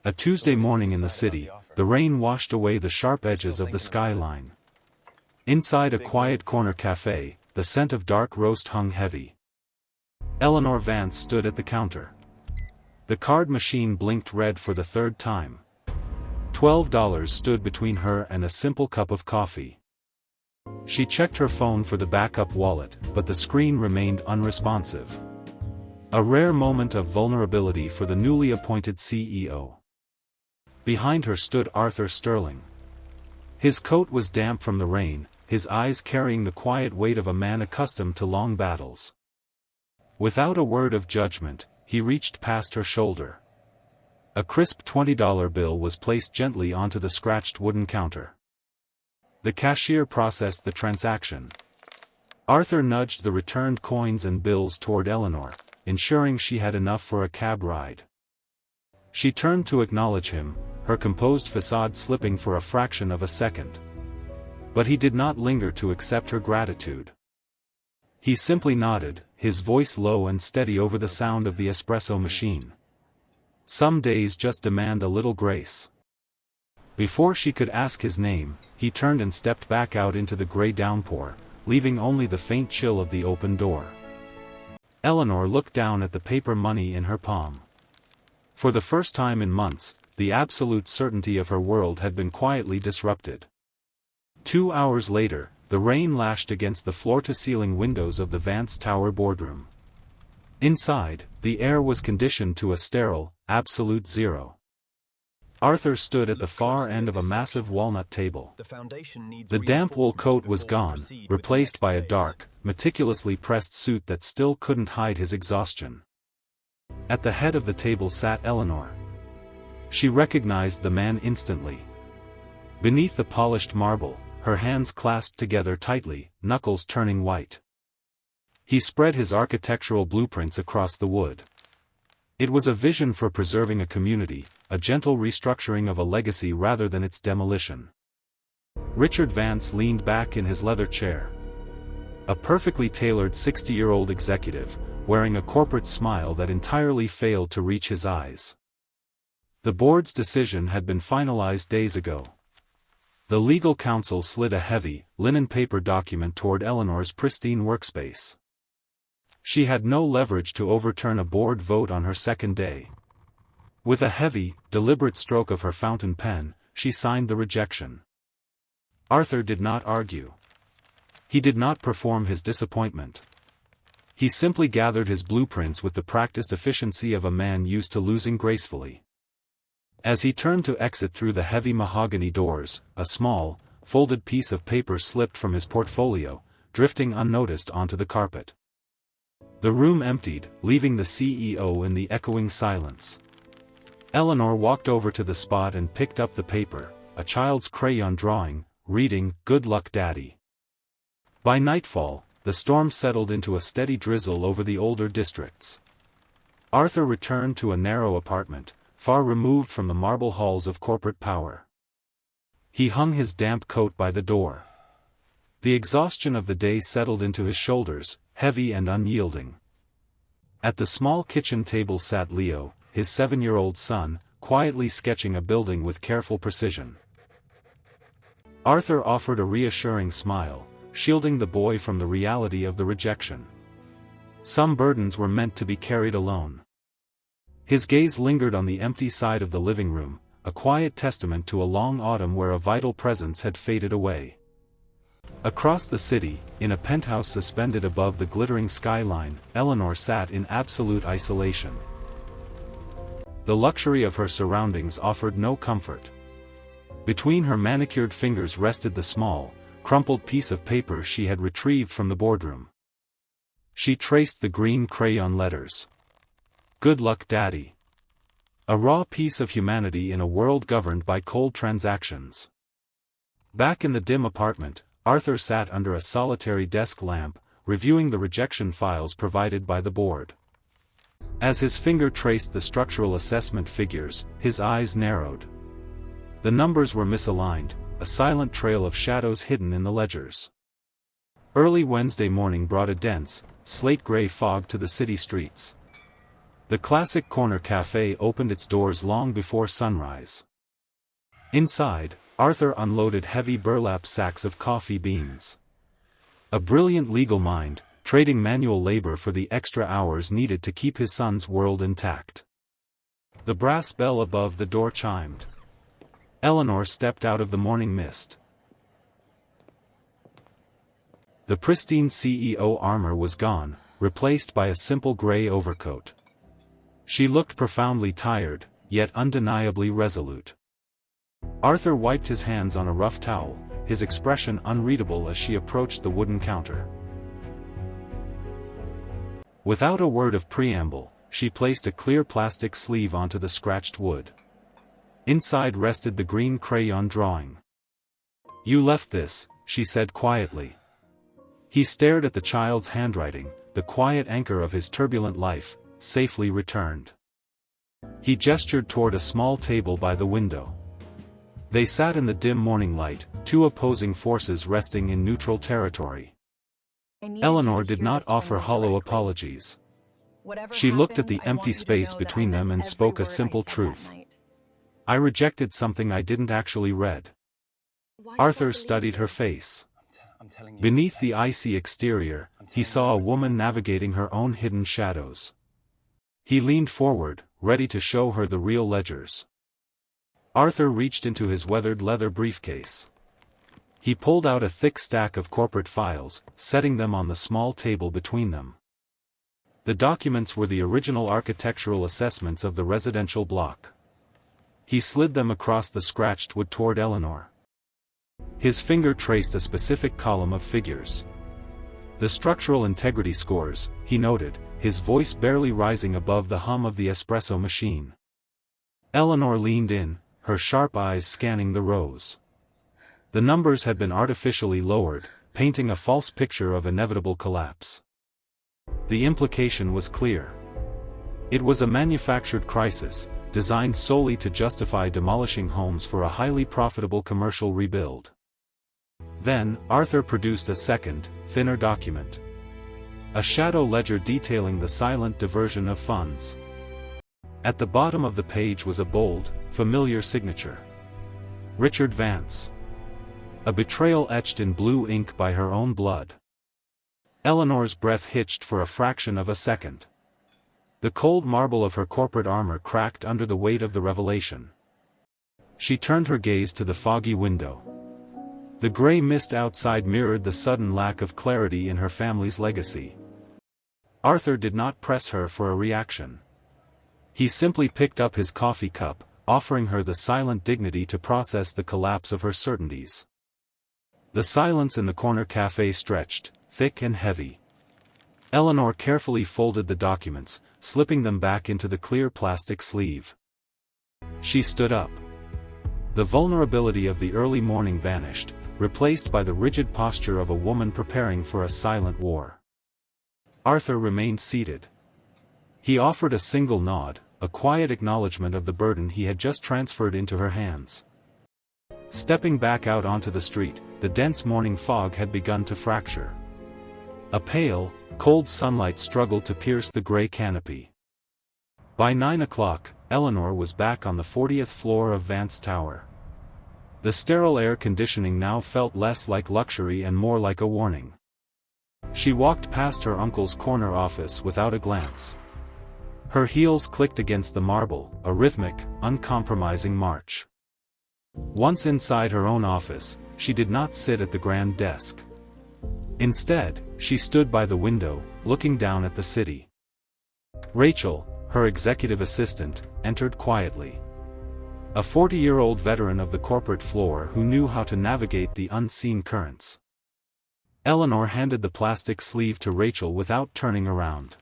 A Tuesday morning in the city, the rain washed away the sharp edges of the skyline. Inside a quiet corner cafe, the scent of dark roast hung heavy. Eleanor Vance stood at the counter. The card machine blinked red for the third time. $12 stood between her and a simple cup of coffee. She checked her phone for the backup wallet, but the screen remained unresponsive. A rare moment of vulnerability for the newly appointed CEO. Behind her stood Arthur Sterling. His coat was damp from the rain, his eyes carrying the quiet weight of a man accustomed to long battles. Without a word of judgment, he reached past her shoulder. A crisp $20 bill was placed gently onto the scratched wooden counter. The cashier processed the transaction. Arthur nudged the returned coins and bills toward Eleanor, ensuring she had enough for a cab ride. She turned to acknowledge him, her composed facade slipping for a fraction of a second. But he did not linger to accept her gratitude. He simply nodded, his voice low and steady over the sound of the espresso machine. Some days just demand a little grace. Before she could ask his name, he turned and stepped back out into the gray downpour, leaving only the faint chill of the open door. Eleanor looked down at the paper money in her palm. For the first time in months, the absolute certainty of her world had been quietly disrupted. 2 hours later, the rain lashed against the floor-to-ceiling windows of the Vance Tower boardroom. Inside, the air was conditioned to a sterile, absolute zero. Arthur stood at the far end of a massive walnut table. The damp wool coat was gone, replaced by a dark, meticulously pressed suit that still couldn't hide his exhaustion. At the head of the table sat Eleanor. She recognized the man instantly. Beneath the polished marble, her hands clasped together tightly, knuckles turning white. He spread his architectural blueprints across the wood. It was a vision for preserving a community, a gentle restructuring of a legacy rather than its demolition. Richard Vance leaned back in his leather chair. A perfectly tailored 60-year-old executive, wearing a corporate smile that entirely failed to reach his eyes. The board's decision had been finalized days ago. The legal counsel slid a heavy, linen paper document toward Eleanor's pristine workspace. She had no leverage to overturn a board vote on her second day. With a heavy, deliberate stroke of her fountain pen, she signed the rejection. Arthur did not argue. He did not perform his disappointment. He simply gathered his blueprints with the practiced efficiency of a man used to losing gracefully. As he turned to exit through the heavy mahogany doors, a small, folded piece of paper slipped from his portfolio, drifting unnoticed onto the carpet. The room emptied, leaving the CEO in the echoing silence. Eleanor walked over to the spot and picked up the paper, a child's crayon drawing, reading, "Good luck, Daddy." By nightfall, the storm settled into a steady drizzle over the older districts. Arthur returned to a narrow apartment, far removed from the marble halls of corporate power. He hung his damp coat by the door. The exhaustion of the day settled into his shoulders, heavy and unyielding. At the small kitchen table sat Leo, his 7-year-old son, quietly sketching a building with careful precision. Arthur offered a reassuring smile, shielding the boy from the reality of the rejection. Some burdens were meant to be carried alone. His gaze lingered on the empty side of the living room, a quiet testament to a long autumn where a vital presence had faded away. Across the city, in a penthouse suspended above the glittering skyline, Eleanor sat in absolute isolation. The luxury of her surroundings offered no comfort. Between her manicured fingers rested the small, crumpled piece of paper she had retrieved from the boardroom. She traced the green crayon letters. "Good luck, Daddy." A raw piece of humanity in a world governed by cold transactions. Back in the dim apartment, Arthur sat under a solitary desk lamp, reviewing the rejection files provided by the board. As his finger traced the structural assessment figures, his eyes narrowed. The numbers were misaligned, a silent trail of shadows hidden in the ledgers. Early Wednesday morning brought a dense, slate-gray fog to the city streets. The classic corner cafe opened its doors long before sunrise. Inside, Arthur unloaded heavy burlap sacks of coffee beans. A brilliant legal mind, trading manual labor for the extra hours needed to keep his son's world intact. The brass bell above the door chimed. Eleanor stepped out of the morning mist. The pristine CEO armor was gone, replaced by a simple gray overcoat. She looked profoundly tired, yet undeniably resolute. Arthur wiped his hands on a rough towel, his expression unreadable as she approached the wooden counter. Without a word of preamble, she placed a clear plastic sleeve onto the scratched wood. Inside rested the green crayon drawing. "You left this," she said quietly. He stared at the child's handwriting, the quiet anchor of his turbulent life, safely returned. He gestured toward a small table by the window. They sat in the dim morning light, two opposing forces resting in neutral territory. Eleanor did not offer hollow apologies. She looked at the empty space between them and spoke a simple truth. "I rejected something I didn't actually read." Arthur studied her face. Beneath the icy exterior, he saw a woman navigating her own hidden shadows. He leaned forward, ready to show her the real ledgers. Arthur reached into his weathered leather briefcase. He pulled out a thick stack of corporate files, setting them on the small table between them. The documents were the original architectural assessments of the residential block. He slid them across the scratched wood toward Eleanor. His finger traced a specific column of figures. The structural integrity scores, he noted, his voice barely rising above the hum of the espresso machine. Eleanor leaned in, her sharp eyes scanning the rows. The numbers had been artificially lowered, painting a false picture of inevitable collapse. The implication was clear. It was a manufactured crisis, designed solely to justify demolishing homes for a highly profitable commercial rebuild. Then, Arthur produced a second, thinner document. A shadow ledger detailing the silent diversion of funds. At the bottom of the page was a bold, familiar signature. Richard Vance. A betrayal etched in blue ink by her own blood. Eleanor's breath hitched for a fraction of a second. The cold marble of her corporate armor cracked under the weight of the revelation. She turned her gaze to the foggy window. The gray mist outside mirrored the sudden lack of clarity in her family's legacy. Arthur did not press her for a reaction. He simply picked up his coffee cup, offering her the silent dignity to process the collapse of her certainties. The silence in the corner cafe stretched, thick and heavy. Eleanor carefully folded the documents, slipping them back into the clear plastic sleeve. She stood up. The vulnerability of the early morning vanished, replaced by the rigid posture of a woman preparing for a silent war. Arthur remained seated. He offered a single nod, a quiet acknowledgement of the burden he had just transferred into her hands. Stepping back out onto the street, the dense morning fog had begun to fracture. A pale, cold sunlight struggled to pierce the gray canopy. By 9 o'clock, Eleanor was back on the 40th floor of Vance Tower. The sterile air conditioning now felt less like luxury and more like a warning. She walked past her uncle's corner office without a glance. Her heels clicked against the marble, a rhythmic, uncompromising march. Once inside her own office, she did not sit at the grand desk. Instead, she stood by the window, looking down at the city. Rachel, her executive assistant, entered quietly. A 40-year-old veteran of the corporate floor who knew how to navigate the unseen currents. Eleanor handed the plastic sleeve to Rachel without turning around.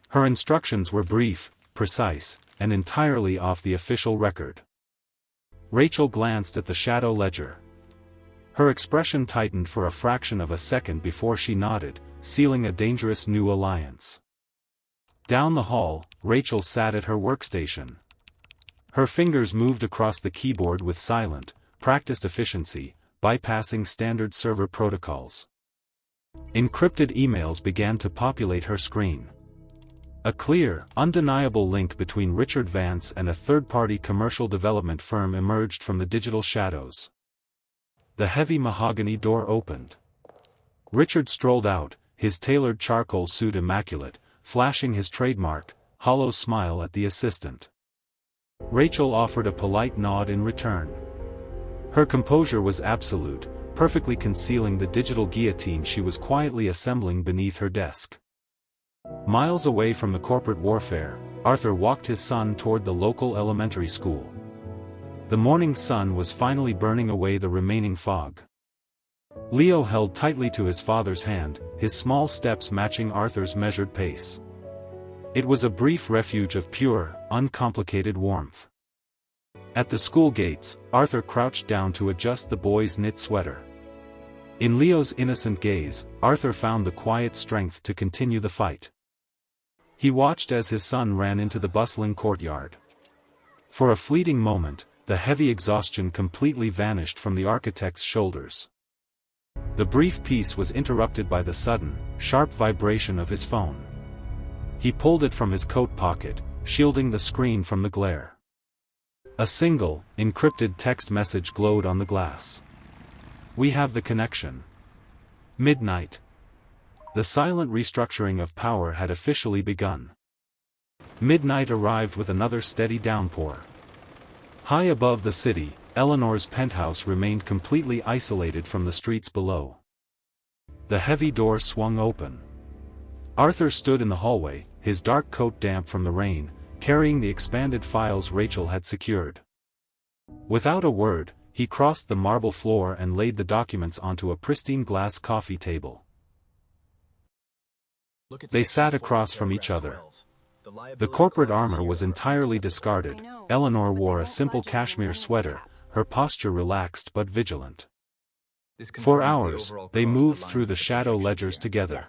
Her instructions were brief, precise, and entirely off the official record. Rachel glanced at the shadow ledger. Her expression tightened for a fraction of a second before she nodded, sealing a dangerous new alliance. Down the hall, Rachel sat at her workstation. Her fingers moved across the keyboard with silent, practiced efficiency, bypassing standard server protocols. Encrypted emails began to populate her screen. A clear, undeniable link between Richard Vance and a third-party commercial development firm emerged from the digital shadows. The heavy mahogany door opened. Richard strolled out, his tailored charcoal suit immaculate, flashing his trademark, hollow smile at the assistant. Rachel offered a polite nod in return. Her composure was absolute, perfectly concealing the digital guillotine she was quietly assembling beneath her desk. Miles away from the corporate warfare, Arthur walked his son toward the local elementary school. The morning sun was finally burning away the remaining fog. Leo held tightly to his father's hand, his small steps matching Arthur's measured pace. It was a brief refuge of pure, uncomplicated warmth. At the school gates, Arthur crouched down to adjust the boy's knit sweater. In Leo's innocent gaze, Arthur found the quiet strength to continue the fight. He watched as his son ran into the bustling courtyard. For a fleeting moment, the heavy exhaustion completely vanished from the architect's shoulders. The brief peace was interrupted by the sudden, sharp vibration of his phone. He pulled it from his coat pocket, shielding the screen from the glare. A single, encrypted text message glowed on the glass. "We have the connection. Midnight." The silent restructuring of power had officially begun. Midnight arrived with another steady downpour. High above the city, Eleanor's penthouse remained completely isolated from the streets below. The heavy door swung open. Arthur stood in the hallway, his dark coat damp from the rain, carrying the expanded files Rachel had secured. Without a word, he crossed the marble floor and laid the documents onto a pristine glass coffee table. They sat across from each other. The corporate armor was entirely discarded. Eleanor wore a simple cashmere sweater, her posture relaxed but vigilant. For hours, they moved through the shadow ledgers together.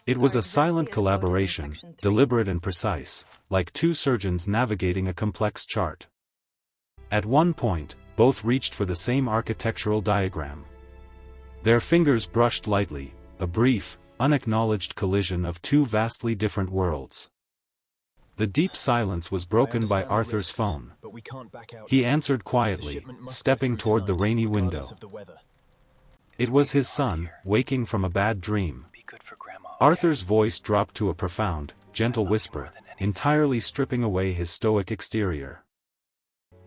It was a silent collaboration, deliberate and precise, like two surgeons navigating a complex chart. At one point, both reached for the same architectural diagram. Their fingers brushed lightly, a brief, unacknowledged collision of two vastly different worlds. The deep silence was broken by Arthur's phone. He answered quietly, stepping toward the rainy window. It was his son, waking from a bad dream. Arthur's voice dropped to a profound, gentle whisper, entirely stripping away his stoic exterior.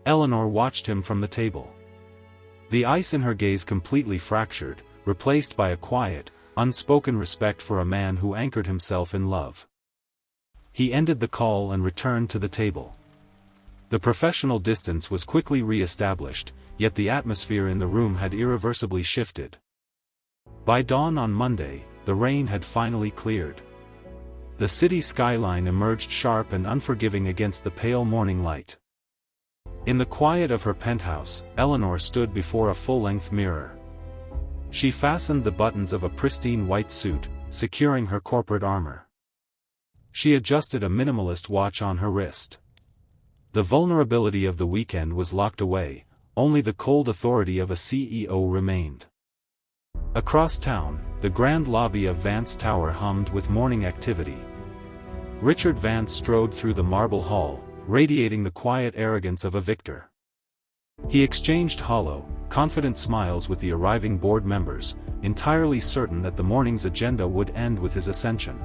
Eleanor watched him from the table. The ice in her gaze completely fractured, replaced by a quiet, unspoken respect for a man who anchored himself in love. He ended the call and returned to the table. The professional distance was quickly re-established, yet the atmosphere in the room had irreversibly shifted. By dawn on Monday, the rain had finally cleared. The city skyline emerged sharp and unforgiving against the pale morning light. In the quiet of her penthouse, Eleanor stood before a full-length mirror. She fastened the buttons of a pristine white suit, securing her corporate armor. She adjusted a minimalist watch on her wrist. The vulnerability of the weekend was locked away, only the cold authority of a CEO remained. Across town, the grand lobby of Vance Tower hummed with morning activity. Richard Vance strode through the marble hall, radiating the quiet arrogance of a victor. He exchanged hollow, confident smiles with the arriving board members, entirely certain that the morning's agenda would end with his ascension.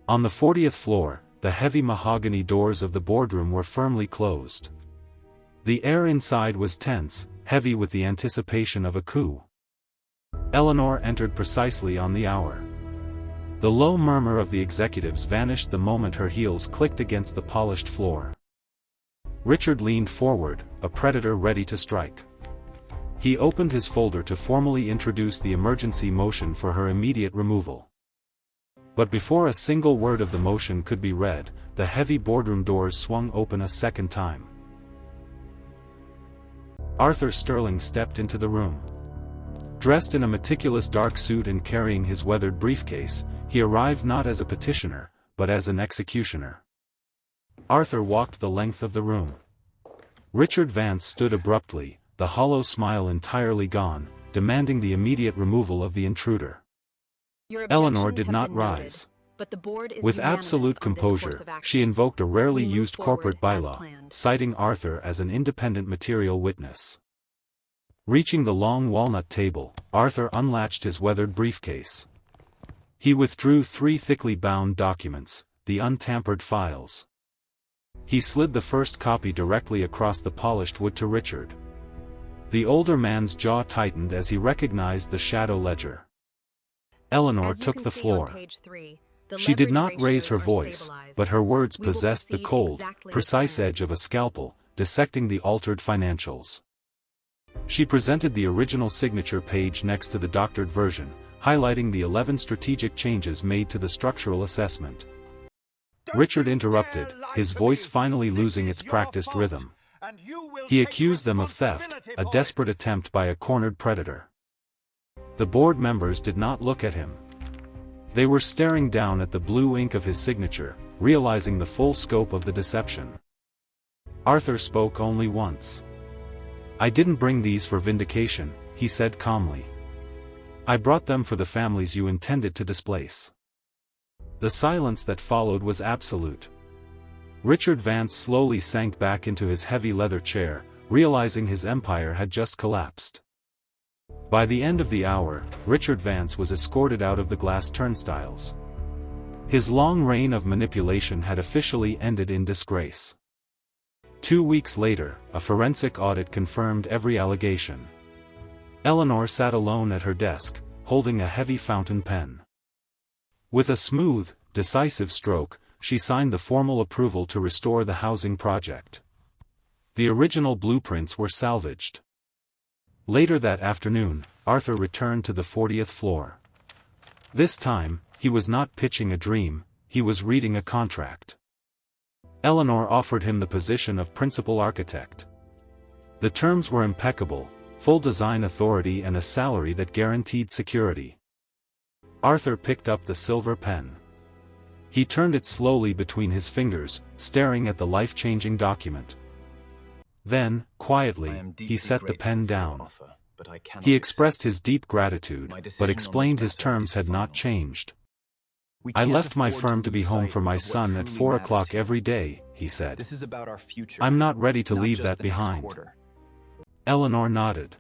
On the 40th floor, the heavy mahogany doors of the boardroom were firmly closed. The air inside was tense, heavy with the anticipation of a coup. Eleanor entered precisely on the hour. The low murmur of the executives vanished the moment her heels clicked against the polished floor. Richard leaned forward, a predator ready to strike. He opened his folder to formally introduce the emergency motion for her immediate removal. But before a single word of the motion could be read, the heavy boardroom doors swung open a second time. Arthur Sterling stepped into the room. Dressed in a meticulous dark suit and carrying his weathered briefcase, he arrived not as a petitioner, but as an executioner. Arthur walked the length of the room. Richard Vance stood abruptly, the hollow smile entirely gone, demanding the immediate removal of the intruder. Eleanor did not rise. but the board is With unanimous absolute on this course composure, of action. she invoked a rarely We move used forward corporate as bylaw, planned. citing Arthur as an independent material witness. Reaching the long walnut table, Arthur unlatched his weathered briefcase. He withdrew 3 thickly bound documents, the untampered files. He slid the first copy directly across the polished wood to Richard. The older man's jaw tightened as he recognized the shadow ledger. Eleanor took the floor. She did not raise her voice, but her words possessed the cold, precise edge of a scalpel, dissecting the altered financials. She presented the original signature page next to the doctored version, highlighting the 11 strategic changes made to the structural assessment. Richard interrupted, his voice finally losing its practiced rhythm. He accused them of theft, a desperate attempt by a cornered predator. The board members did not look at him. They were staring down at the blue ink of his signature, realizing the full scope of the deception. Arthur spoke only once. "I didn't bring these for vindication," he said calmly. "I brought them for the families you intended to displace." The silence that followed was absolute. Richard Vance slowly sank back into his heavy leather chair, realizing his empire had just collapsed. By the end of the hour, Richard Vance was escorted out of the glass turnstiles. His long reign of manipulation had officially ended in disgrace. 2 weeks later, a forensic audit confirmed every allegation. Eleanor sat alone at her desk, holding a heavy fountain pen. With a smooth, decisive stroke, she signed the formal approval to restore the housing project. The original blueprints were salvaged. Later that afternoon, Arthur returned to the 40th floor. This time, he was not pitching a dream, he was reading a contract. Eleanor offered him the position of principal architect. The terms were impeccable: full design authority and a salary that guaranteed security. Arthur picked up the silver pen. He turned it slowly between his fingers, staring at the life-changing document. Then, quietly, he set the pen down. He expressed his deep gratitude, but explained his terms had not changed. "I left my firm to be home for my son at 4 o'clock every day," he said. "I'm not ready to leave that behind." Eleanor nodded.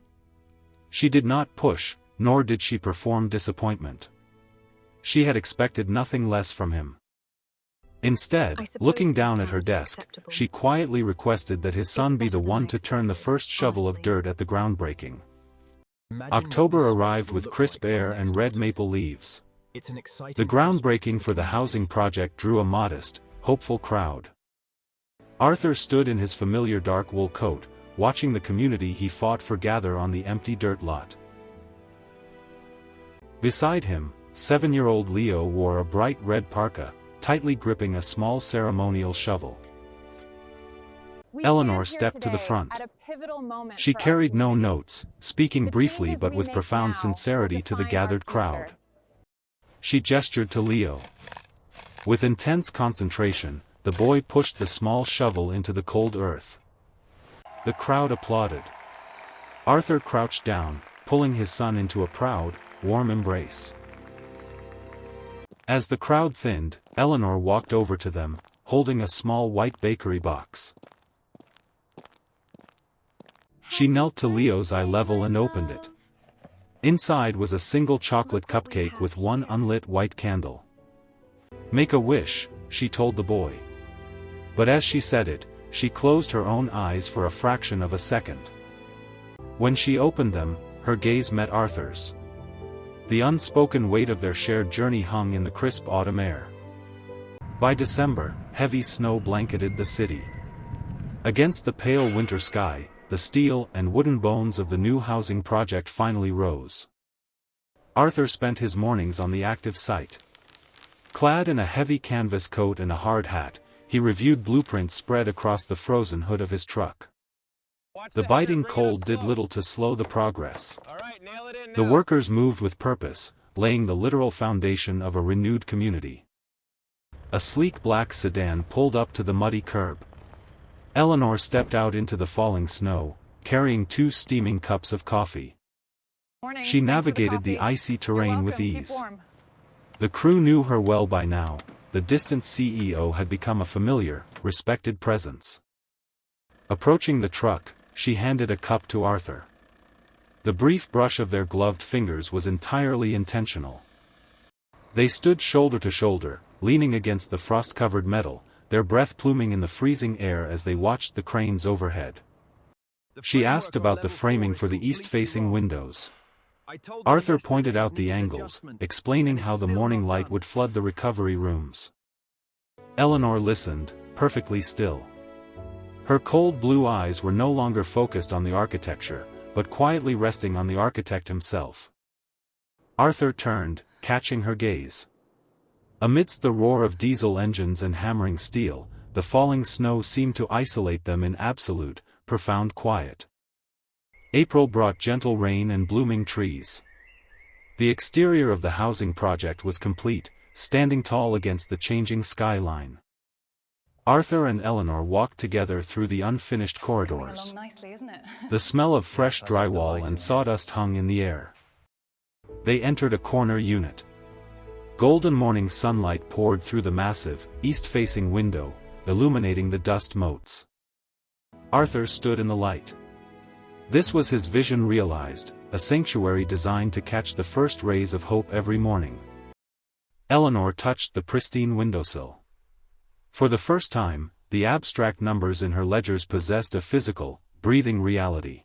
She did not push, nor did she perform disappointment. She had expected nothing less from him. Instead, looking down at her desk, she quietly requested that his son be the one to turn the first shovel of dirt at the groundbreaking. October arrived with crisp air and red maple leaves. The groundbreaking for the housing project drew a modest, hopeful crowd. Arthur stood in his familiar dark wool coat, watching the community he fought for gather on the empty dirt lot. Beside him, 7-year-old Leo wore a bright red parka, tightly gripping a small ceremonial shovel. Eleanor stepped to the front. She carried no notes, speaking briefly but with profound sincerity to the gathered crowd. She gestured to Leo. With intense concentration, the boy pushed the small shovel into the cold earth. The crowd applauded. Arthur crouched down, pulling his son into a proud, warm embrace. As the crowd thinned, Eleanor walked over to them, holding a small white bakery box. She knelt to Leo's eye level and opened it. Inside was a single chocolate cupcake with one unlit white candle. "Make a wish," she told the boy. But as she said it, she closed her own eyes for a fraction of a second. When she opened them, her gaze met Arthur's. The unspoken weight of their shared journey hung in the crisp autumn air. By December, heavy snow blanketed the city. Against the pale winter sky, the steel and wooden bones of the new housing project finally rose. Arthur spent his mornings on the active site. Clad in a heavy canvas coat and a hard hat, he reviewed blueprints spread across the frozen hood of his truck. The biting cold did little to slow the progress. The workers moved with purpose, laying the literal foundation of a renewed community. A sleek black sedan pulled up to the muddy curb. Eleanor stepped out into the falling snow, carrying 2 steaming cups of coffee. She navigated the icy terrain with ease. The crew knew her well by now. The distant CEO had become a familiar, respected presence. Approaching the truck, she handed a cup to Arthur. The brief brush of their gloved fingers was entirely intentional. They stood shoulder to shoulder, leaning against the frost-covered metal, their breath pluming in the freezing air as they watched the cranes overhead. She asked about the framing for the east-facing windows. Arthur pointed out the angles, explaining how the morning light would flood the recovery rooms. Eleanor listened, perfectly still. Her cold blue eyes were no longer focused on the architecture, but quietly resting on the architect himself. Arthur turned, catching her gaze. Amidst the roar of diesel engines and hammering steel, the falling snow seemed to isolate them in absolute, profound quiet. April brought gentle rain and blooming trees. The exterior of the housing project was complete, standing tall against the changing skyline. Arthur and Eleanor walked together through the unfinished corridors. Nicely, isn't it? The smell of fresh drywall and sawdust hung in the air. They entered a corner unit. Golden morning sunlight poured through the massive, east-facing window, illuminating the dust motes. Arthur stood in the light. This was his vision realized, a sanctuary designed to catch the first rays of hope every morning. Eleanor touched the pristine windowsill. For the first time, the abstract numbers in her ledgers possessed a physical, breathing reality.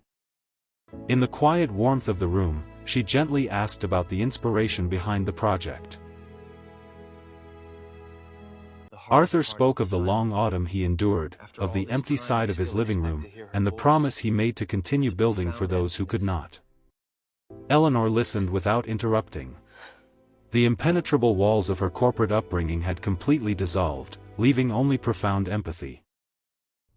In the quiet warmth of the room, she gently asked about the inspiration behind the project. Arthur spoke of the long autumn he endured, of the empty side of his living room, and the promise he made to continue building for those who could not. Eleanor listened without interrupting. The impenetrable walls of her corporate upbringing had completely dissolved, leaving only profound empathy.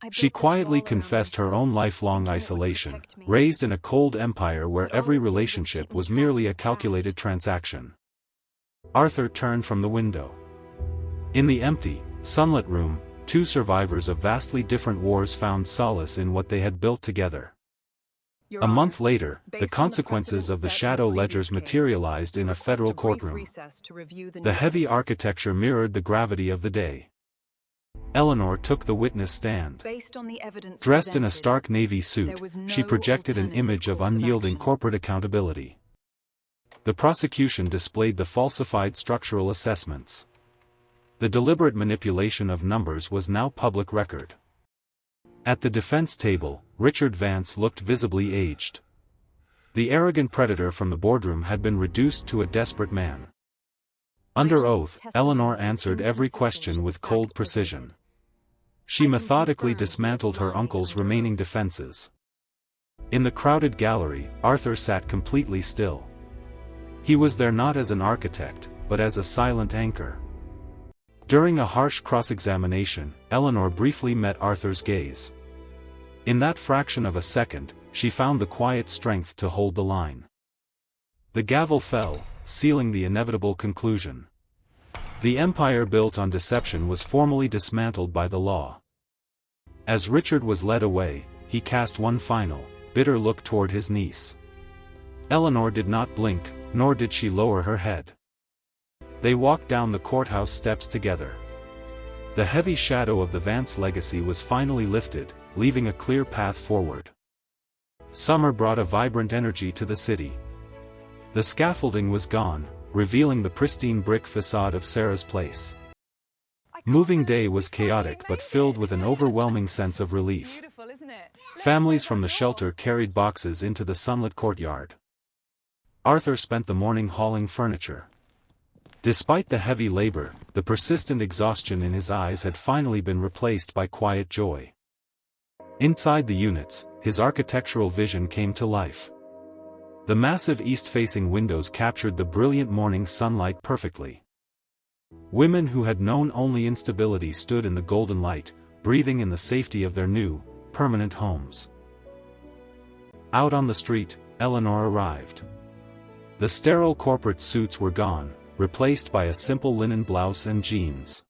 She quietly confessed her own lifelong isolation, raised in a cold empire where every relationship was merely a calculated transaction. Arthur turned from the window. In the empty, sunlit room, two survivors of vastly different wars found solace in what they had built together. A month later, the consequences of the shadow ledgers materialized in a federal courtroom. The heavy architecture mirrored the gravity of the day. Eleanor took the witness stand. Dressed in a stark navy suit, she projected an image of unyielding corporate accountability. The prosecution displayed the falsified structural assessments. The deliberate manipulation of numbers was now public record. At the defense table, Richard Vance looked visibly aged. The arrogant predator from the boardroom had been reduced to a desperate man. Under oath, Eleanor answered every question with cold precision. She methodically dismantled her uncle's remaining defenses. In the crowded gallery, Arthur sat completely still. He was there not as an architect, but as a silent anchor. During a harsh cross-examination, Eleanor briefly met Arthur's gaze. In that fraction of a second, she found the quiet strength to hold the line. The gavel fell, sealing the inevitable conclusion. The empire built on deception was formally dismantled by the law. As Richard was led away, he cast one final, bitter look toward his niece. Eleanor did not blink, nor did she lower her head. They walked down the courthouse steps together. The heavy shadow of the Vance legacy was finally lifted, leaving a clear path forward. Summer brought a vibrant energy to the city. The scaffolding was gone, revealing the pristine brick facade of Sarah's place. Moving day was chaotic but filled with an overwhelming sense of relief. Families from the shelter carried boxes into the sunlit courtyard. Arthur spent the morning hauling furniture. Despite the heavy labor, the persistent exhaustion in his eyes had finally been replaced by quiet joy. Inside the units, his architectural vision came to life. The massive east-facing windows captured the brilliant morning sunlight perfectly. Women who had known only instability stood in the golden light, breathing in the safety of their new, permanent homes. Out on the street, Eleanor arrived. The sterile corporate suits were gone, replaced by a simple linen blouse and jeans.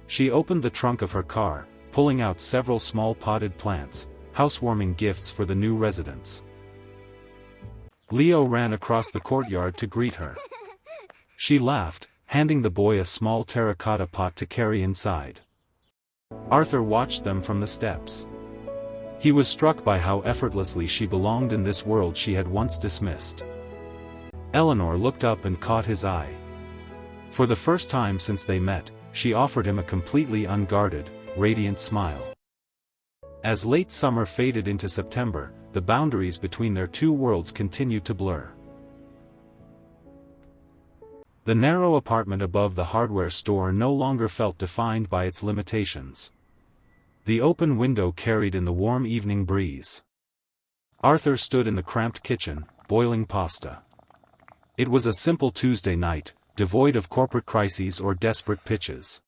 She opened the trunk of her car, pulling out several small potted plants, housewarming gifts for the new residents. Leo ran across the courtyard to greet her. She laughed, handing the boy a small terracotta pot to carry inside. Arthur watched them from the steps. He was struck by how effortlessly she belonged in this world she had once dismissed. Eleanor looked up and caught his eye. For the first time since they met, she offered him a completely unguarded, radiant smile. As late summer faded into September, the boundaries between their two worlds continued to blur. The narrow apartment above the hardware store no longer felt defined by its limitations. The open window carried in the warm evening breeze. Arthur stood in the cramped kitchen, boiling pasta. It was a simple Tuesday night, devoid of corporate crises or desperate pitches.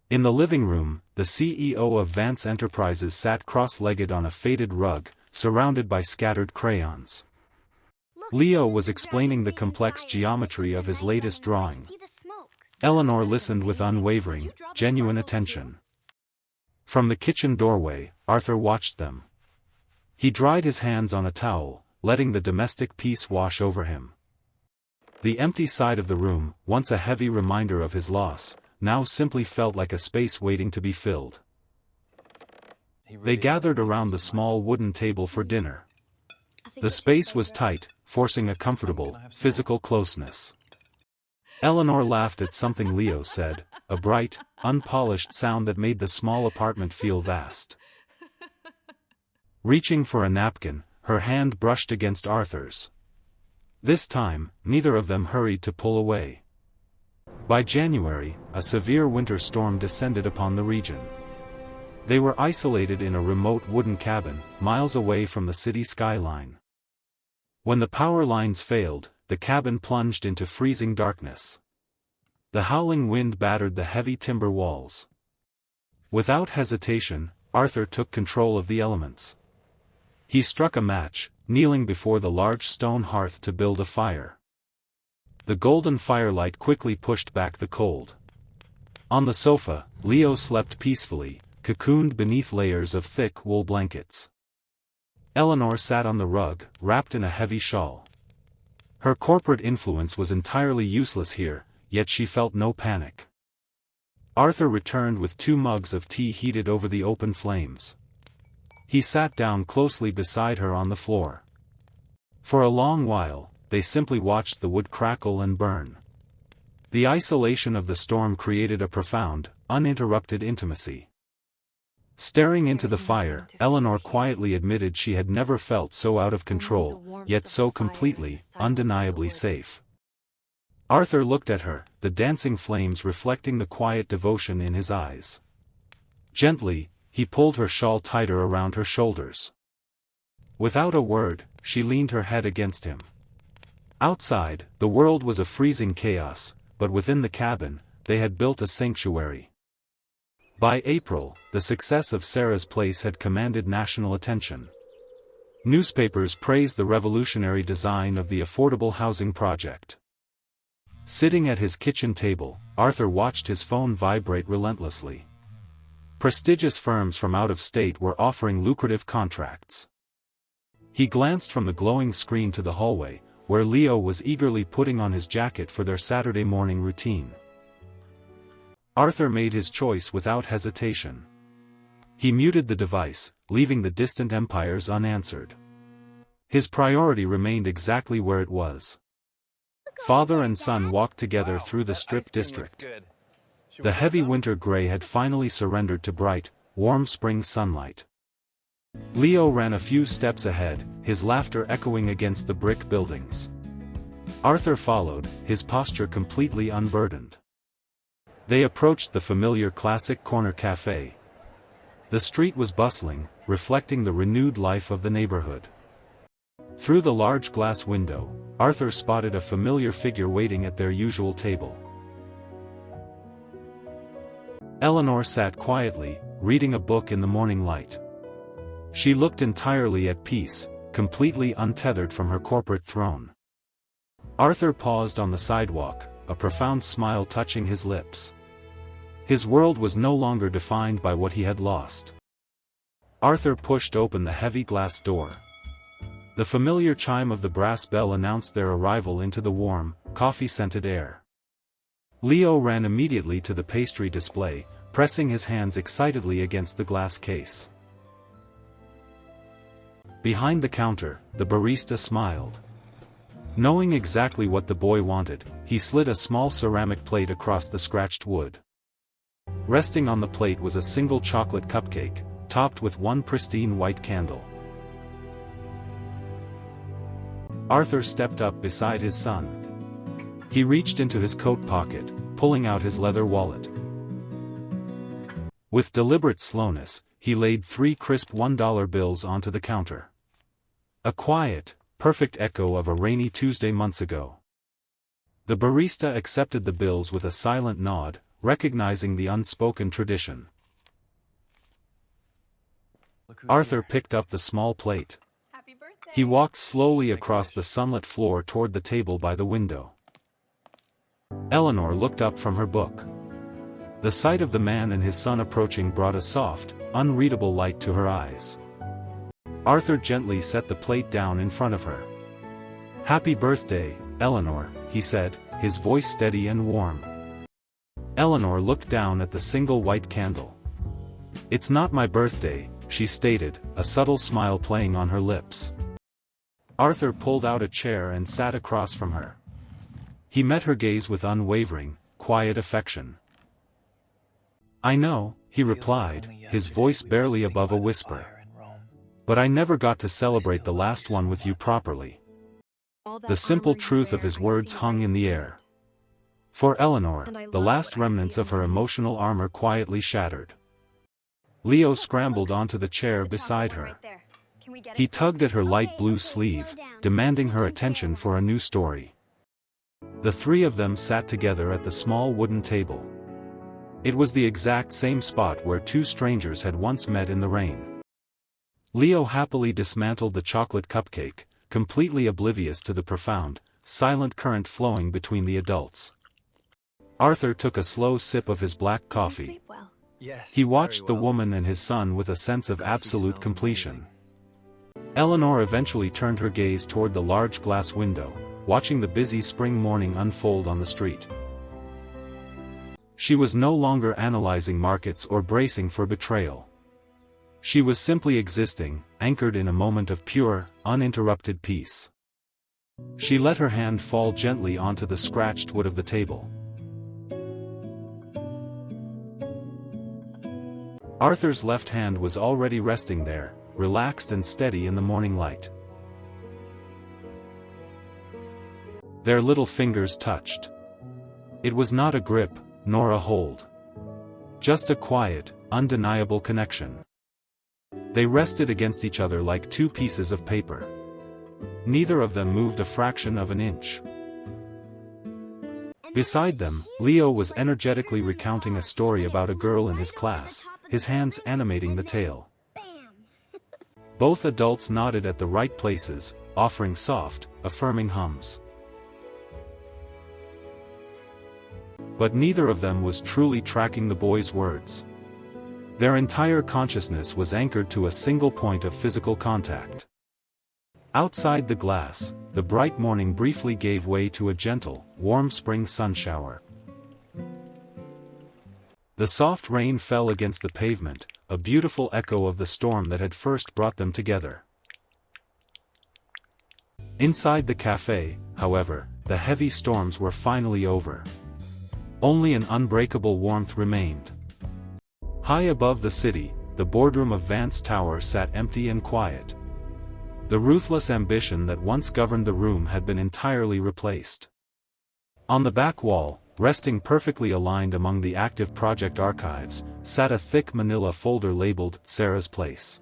In the living room, the CEO of Vance Enterprises sat cross-legged on a faded rug, surrounded by scattered crayons. Leo was explaining the complex geometry of his latest drawing. Eleanor listened with unwavering, genuine attention. From the kitchen doorway, Arthur watched them. He dried his hands on a towel, letting the domestic peace wash over him. The empty side of the room, once a heavy reminder of his loss, now simply felt like a space waiting to be filled. They gathered around the small wooden table for dinner. The space was tight, forcing a comfortable, physical closeness. Eleanor laughed at something Leo said, a bright, unpolished sound that made the small apartment feel vast. Reaching for a napkin, her hand brushed against Arthur's. This time, neither of them hurried to pull away. By January, a severe winter storm descended upon the region. They were isolated in a remote wooden cabin, miles away from the city skyline. When the power lines failed, the cabin plunged into freezing darkness. The howling wind battered the heavy timber walls. Without hesitation, Arthur took control of the elements. He struck a match, kneeling before the large stone hearth to build a fire. The golden firelight quickly pushed back the cold. On the sofa, Leo slept peacefully, cocooned beneath layers of thick wool blankets. Eleanor sat on the rug, wrapped in a heavy shawl. Her corporate influence was entirely useless here, yet she felt no panic. Arthur returned with 2 mugs of tea heated over the open flames. He sat down closely beside her on the floor. For a long while, they simply watched the wood crackle and burn. The isolation of the storm created a profound, uninterrupted intimacy. Staring into the fire, Eleanor quietly admitted she had never felt so out of control, yet so completely, undeniably safe. Arthur looked at her, the dancing flames reflecting the quiet devotion in his eyes. Gently, he pulled her shawl tighter around her shoulders. Without a word, she leaned her head against him. Outside, the world was a freezing chaos, but within the cabin, they had built a sanctuary. By April, the success of Sarah's place had commanded national attention. Newspapers praised the revolutionary design of the affordable housing project. Sitting at his kitchen table, Arthur watched his phone vibrate relentlessly. Prestigious firms from out of state were offering lucrative contracts. He glanced from the glowing screen to the hallway, where Leo was eagerly putting on his jacket for their Saturday morning routine. Arthur made his choice without hesitation. He muted the device, leaving the distant empires unanswered. His priority remained exactly where it was. Father and son walked together through the Strip district. The heavy winter gray had finally surrendered to bright, warm spring sunlight. Leo ran a few steps ahead, his laughter echoing against the brick buildings. Arthur followed, his posture completely unburdened. They approached the familiar classic corner cafe. The street was bustling, reflecting the renewed life of the neighborhood. Through the large glass window, Arthur spotted a familiar figure waiting at their usual table. Eleanor sat quietly, reading a book in the morning light. She looked entirely at peace, completely untethered from her corporate throne. Arthur paused on the sidewalk, a profound smile touching his lips. His world was no longer defined by what he had lost. Arthur pushed open the heavy glass door. The familiar chime of the brass bell announced their arrival into the warm, coffee-scented air. Leo ran immediately to the pastry display, pressing his hands excitedly against the glass case. Behind the counter, the barista smiled. Knowing exactly what the boy wanted, he slid a small ceramic plate across the scratched wood. Resting on the plate was a single chocolate cupcake, topped with one pristine white candle. Arthur stepped up beside his son. He reached into his coat pocket, pulling out his leather wallet. With deliberate slowness, he laid 3 crisp $1 bills onto the counter. A quiet, perfect echo of a rainy Tuesday months ago. The barista accepted the bills with a silent nod, recognizing the unspoken tradition. Arthur picked up the small plate. He walked slowly across the sunlit floor toward the table by the window. Eleanor looked up from her book. The sight of the man and his son approaching brought a soft, unreadable light to her eyes. Arthur gently set the plate down in front of her. "Happy birthday, Eleanor," he said, his voice steady and warm. Eleanor looked down at the single white candle. "It's not my birthday," she stated, a subtle smile playing on her lips. Arthur pulled out a chair and sat across from her. He met her gaze with unwavering, quiet affection. "I know," he replied, his voice barely above a whisper. "But I never got to celebrate the last one with you properly." The simple truth of his words hung in the air. For Eleanor, the last remnants of her emotional armor quietly shattered. Leo scrambled onto the chair beside her. He tugged at her light blue sleeve, demanding her attention for a new story. The three of them sat together at the small wooden table. It was the exact same spot where two strangers had once met in the rain. Leo happily dismantled the chocolate cupcake, completely oblivious to the profound, silent current flowing between the adults. Arthur took a slow sip of his black coffee. He watched the woman and his son with a sense of absolute completion. Eleanor eventually turned her gaze toward the large glass window, watching the busy spring morning unfold on the street. She was no longer analyzing markets or bracing for betrayal. She was simply existing, anchored in a moment of pure, uninterrupted peace. She let her hand fall gently onto the scratched wood of the table. Arthur's left hand was already resting there, relaxed and steady in the morning light. Their little fingers touched. It was not a grip, nor a hold. Just a quiet, undeniable connection. They rested against each other like two pieces of paper. Neither of them moved a fraction of an inch. Beside them, Leo was energetically recounting a story about a girl in his class, his hands animating the tale. Both adults nodded at the right places, offering soft, affirming hums. But neither of them was truly tracking the boy's words. Their entire consciousness was anchored to a single point of physical contact. Outside the glass, the bright morning briefly gave way to a gentle, warm spring sun shower. The soft rain fell against the pavement, a beautiful echo of the storm that had first brought them together. Inside the cafe, however, the heavy storms were finally over. Only an unbreakable warmth remained. High above the city, the boardroom of Vance Tower sat empty and quiet. The ruthless ambition that once governed the room had been entirely replaced. On the back wall, resting perfectly aligned among the active project archives, sat a thick manila folder labeled Sarah's Place.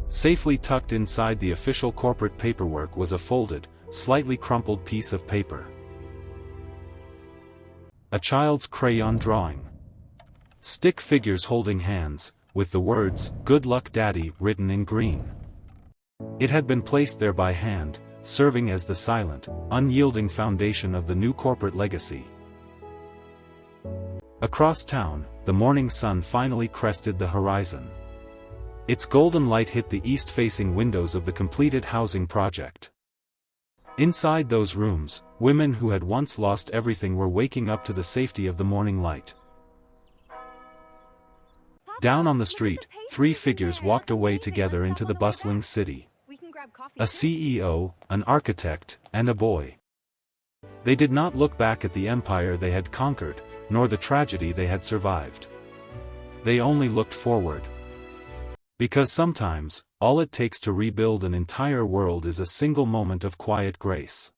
Safely tucked inside the official corporate paperwork was a folded, slightly crumpled piece of paper. A child's crayon drawing. Stick figures holding hands, with the words, "Good luck Daddy," written in green. It had been placed there by hand, serving as the silent, unyielding foundation of the new corporate legacy. Across town, the morning sun finally crested the horizon. Its golden light hit the east-facing windows of the completed housing project. Inside those rooms, women who had once lost everything were waking up to the safety of the morning light. Down on the street, three figures walked away together into the bustling city. A CEO, an architect, and a boy. They did not look back at the empire they had conquered, nor the tragedy they had survived. They only looked forward. Because sometimes, all it takes to rebuild an entire world is a single moment of quiet grace.